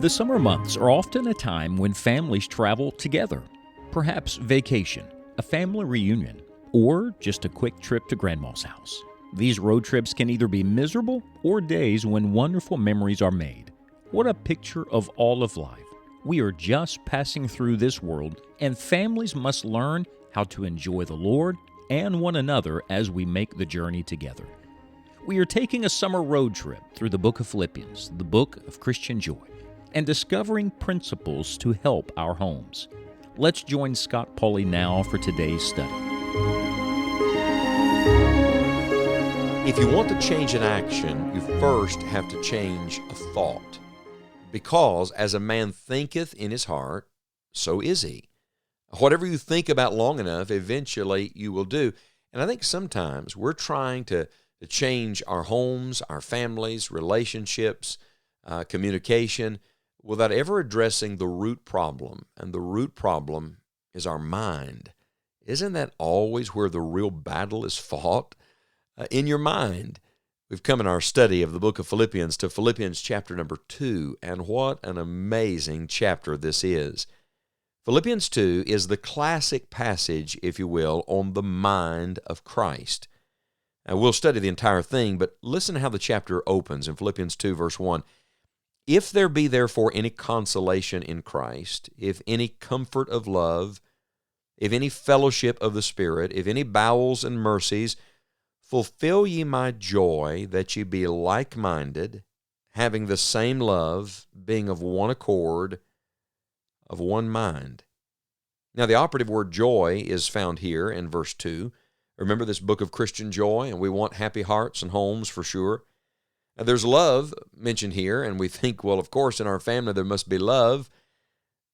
The summer months are often a time when families travel together. Perhaps vacation, a family reunion, or just a quick trip to Grandma's house. These road trips can either be miserable or days when wonderful memories are made. What a picture of all of life. We are just passing through this world, and families must learn how to enjoy the Lord and one another as we make the journey together. We are taking a summer road trip through the book of Philippians, the book of Christian joy, and discovering principles to help our homes. Let's join Scott Pauley now for today's study. If you want to change an action, you first have to change a thought. Because as a man thinketh in his heart, so is he. Whatever you think about long enough, eventually you will do. And I think sometimes we're trying to change our homes, our families, relationships, communication, without ever addressing the root problem. And the root problem is our mind. Isn't that always where the real battle is fought? In your mind. We've come in our study of the book of Philippians to Philippians chapter number 2, and what an amazing chapter this is. Philippians 2 is the classic passage, if you will, on the mind of Christ. Now, we'll study the entire thing, but listen to how the chapter opens in Philippians 2, verse 1. If there be therefore any consolation in Christ, if any comfort of love, if any fellowship of the Spirit, if any bowels and mercies, fulfill ye my joy, that ye be like-minded, having the same love, being of one accord, of one mind. Now, the operative word joy is found here in verse 2. Remember this book of Christian joy, and we want happy hearts and homes for sure. Now, there's love mentioned here, and we think, well, of course, in our family there must be love.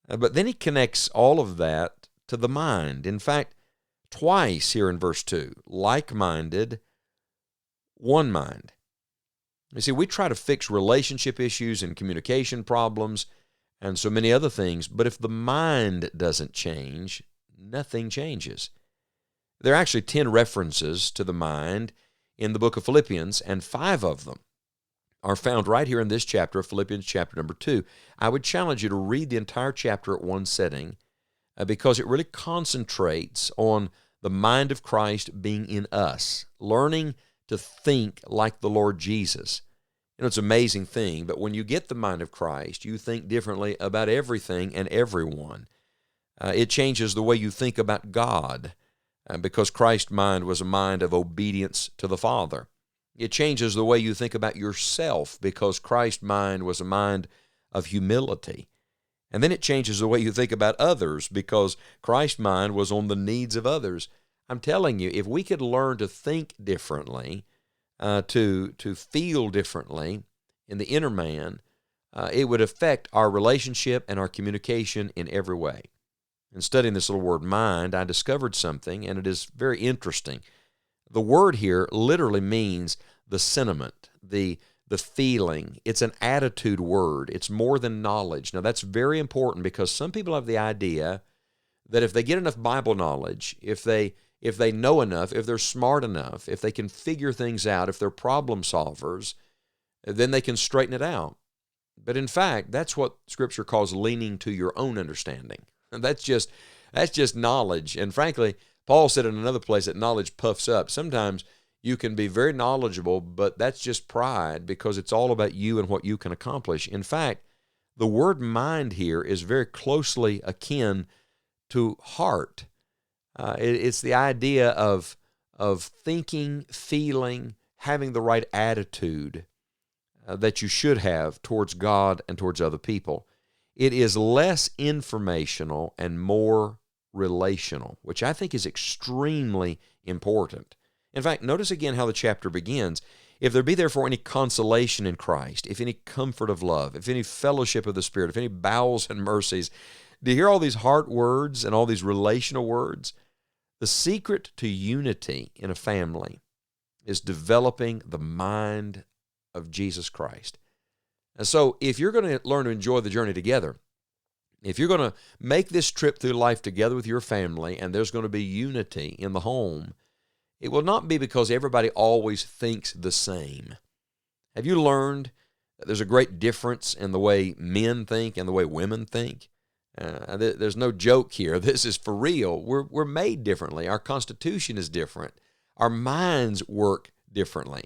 But then he connects all of that to the mind. In fact, twice here in verse 2, like-minded, one mind. You see, we try to fix relationship issues and communication problems and so many other things, but if the mind doesn't change, nothing changes. There are actually 10 references to the mind in the book of Philippians, and 5 of them are found right here in this chapter of Philippians chapter number 2. I would challenge you to read the entire chapter at one sitting because it really concentrates on the mind of Christ being in us, learning to think like the Lord Jesus. You know, it's an amazing thing, but when you get the mind of Christ, you think differently about everything and everyone. It changes the way you think about God because Christ's mind was a mind of obedience to the Father. It changes the way you think about yourself because Christ's mind was a mind of humility. And then it changes the way you think about others because Christ's mind was on the needs of others. I'm telling you, if we could learn to think differently, to feel differently in the inner man, it would affect our relationship and our communication in every way. In studying this little word mind, I discovered something, and it is very interesting. The word here literally means the sentiment, the feeling. It's an attitude word. It's more than knowledge. Now, that's very important because some people have the idea that if they get enough Bible knowledge, if they know enough, if they're smart enough, if they can figure things out, if they're problem solvers, then they can straighten it out. But in fact, that's what Scripture calls leaning to your own understanding. And that's just knowledge. And frankly, Paul said in another place that knowledge puffs up. Sometimes you can be very knowledgeable, but that's just pride because it's all about you and what you can accomplish. In fact, the word mind here is very closely akin to heart. It's the idea of thinking, feeling, having the right attitude that you should have towards God and towards other people. It is less informational and more relational, which I think is extremely important. In fact, notice again how the chapter begins. If there be therefore any consolation in Christ, if any comfort of love, if any fellowship of the Spirit, if any bowels and mercies. Do you hear all these heart words and all these relational words? The secret to unity in a family is developing the mind of Jesus Christ. And so if you're going to learn to enjoy the journey together, if you're going to make this trip through life together with your family and there's going to be unity in the home, it will not be because everybody always thinks the same. Have you learned There's a great difference in the way men think and the way women think. There's no joke here. This is for real. We're made differently. Our constitution is different. Our minds work differently.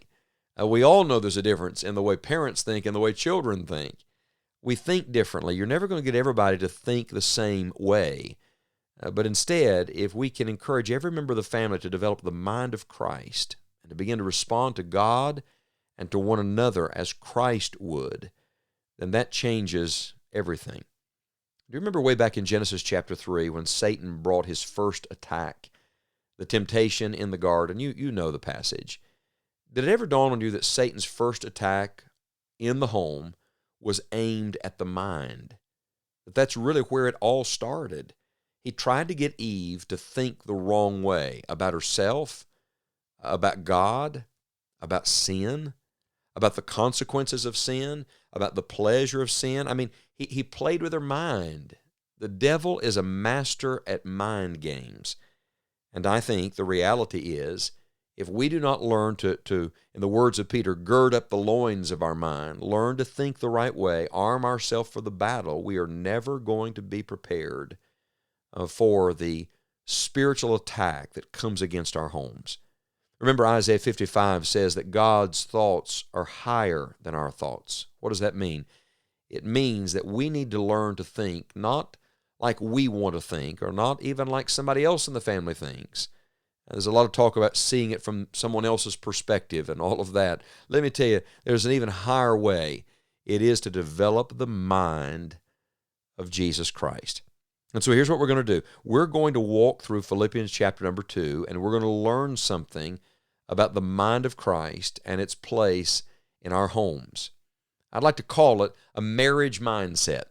We all know there's a difference in the way parents think and the way children think. We think differently. You're never going to get everybody to think the same way. But instead, if we can encourage every member of the family to develop the mind of Christ and to begin to respond to God and to one another as Christ would, then that changes everything. Do you remember way back in Genesis chapter 3 when Satan brought his first attack, the temptation in the garden? You know the passage. Did it ever dawn on you that Satan's first attack in the home was aimed at the mind? That's really where it all started. He tried to get Eve to think the wrong way about herself, about God, about sin, about the consequences of sin, about the pleasure of sin. I mean, he played with her mind. The devil is a master at mind games. And I think the reality is, if we do not learn to, in the words of Peter, gird up the loins of our mind, learn to think the right way, arm ourselves for the battle, we are never going to be prepared for the spiritual attack that comes against our homes. Remember, Isaiah 55 says that God's thoughts are higher than our thoughts. What does that mean? It means that we need to learn to think not like we want to think, or not even like somebody else in the family thinks. There's a lot of talk about seeing it from someone else's perspective and all of that. Let me tell you, there's an even higher way. It is to develop the mind of Jesus Christ. And so here's what we're going to do. We're going to walk through Philippians chapter number 2, and we're going to learn something about the mind of Christ and its place in our homes. I'd like to call it a marriage mindset,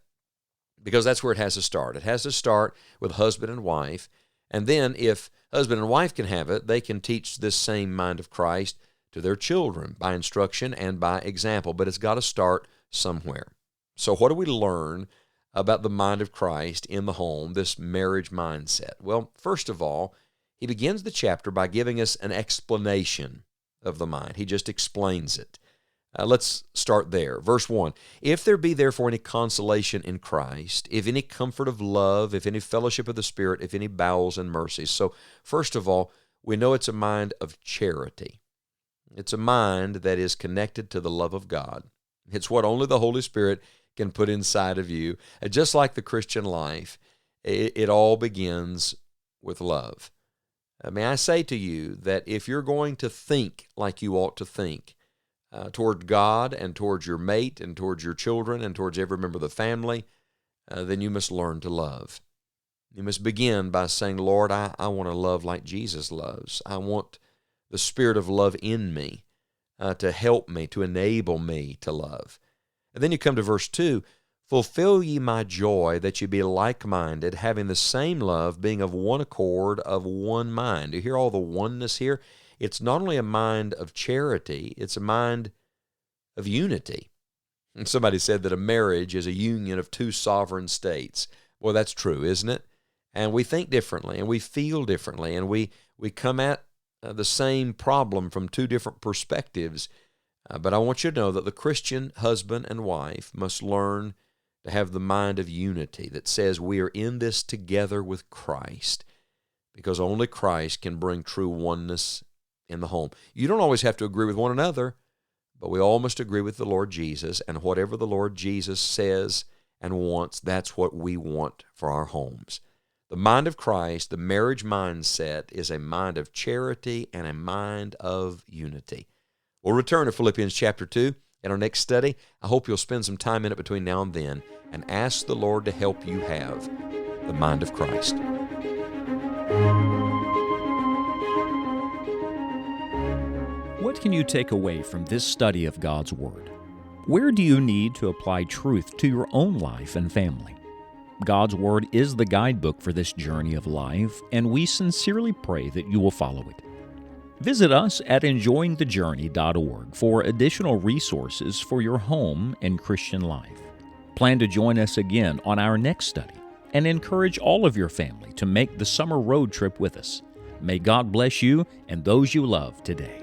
because that's where it has to start. It has to start with husband and wife, and then if husband and wife can have it, they can teach this same mind of Christ to their children by instruction and by example, but it's got to start somewhere. So what do we learn about the mind of Christ in the home, this marriage mindset? Well, first of all, he begins the chapter by giving us an explanation of the mind. He just explains it. Let's start there. Verse 1, if there be therefore any consolation in Christ, if any comfort of love, if any fellowship of the Spirit, if any bowels and mercies. So first of all, we know it's a mind of charity. It's a mind that is connected to the love of God. It's what only the Holy Spirit can put inside of you. And just like the Christian life, it all begins with love. May I say to you that if you're going to think like you ought to think toward God and towards your mate and towards your children and towards every member of the family, then you must learn to love. You must begin by saying, Lord, I want to love like Jesus loves. I want the spirit of love in me to help me, to enable me to love. And then you come to verse 2, fulfill ye my joy, that ye be like-minded, having the same love, being of one accord, of one mind. Do you hear all the oneness here? It's not only a mind of charity, it's a mind of unity. And somebody said that a marriage is a union of two sovereign states. Well, that's true, isn't it? And we think differently, and we feel differently, and we come at the same problem from two different perspectives. But I want you to know that the Christian husband and wife must learn to have the mind of unity that says we are in this together with Christ, because only Christ can bring true oneness in the home. You don't always have to agree with one another, but we all must agree with the Lord Jesus, and whatever the Lord Jesus says and wants, that's what we want for our homes. The mind of Christ, the marriage mindset, is a mind of charity and a mind of unity. We'll return to Philippians chapter 2 in our next study. I hope you'll spend some time in it between now and then and ask the Lord to help you have the mind of Christ. What can you take away from this study of God's Word? Where do you need to apply truth to your own life and family? God's Word is the guidebook for this journey of life, and we sincerely pray that you will follow it. Visit us at enjoyingthejourney.org for additional resources for your home and Christian life. Plan to join us again on our next study, and encourage all of your family to make the summer road trip with us. May God bless you and those you love today.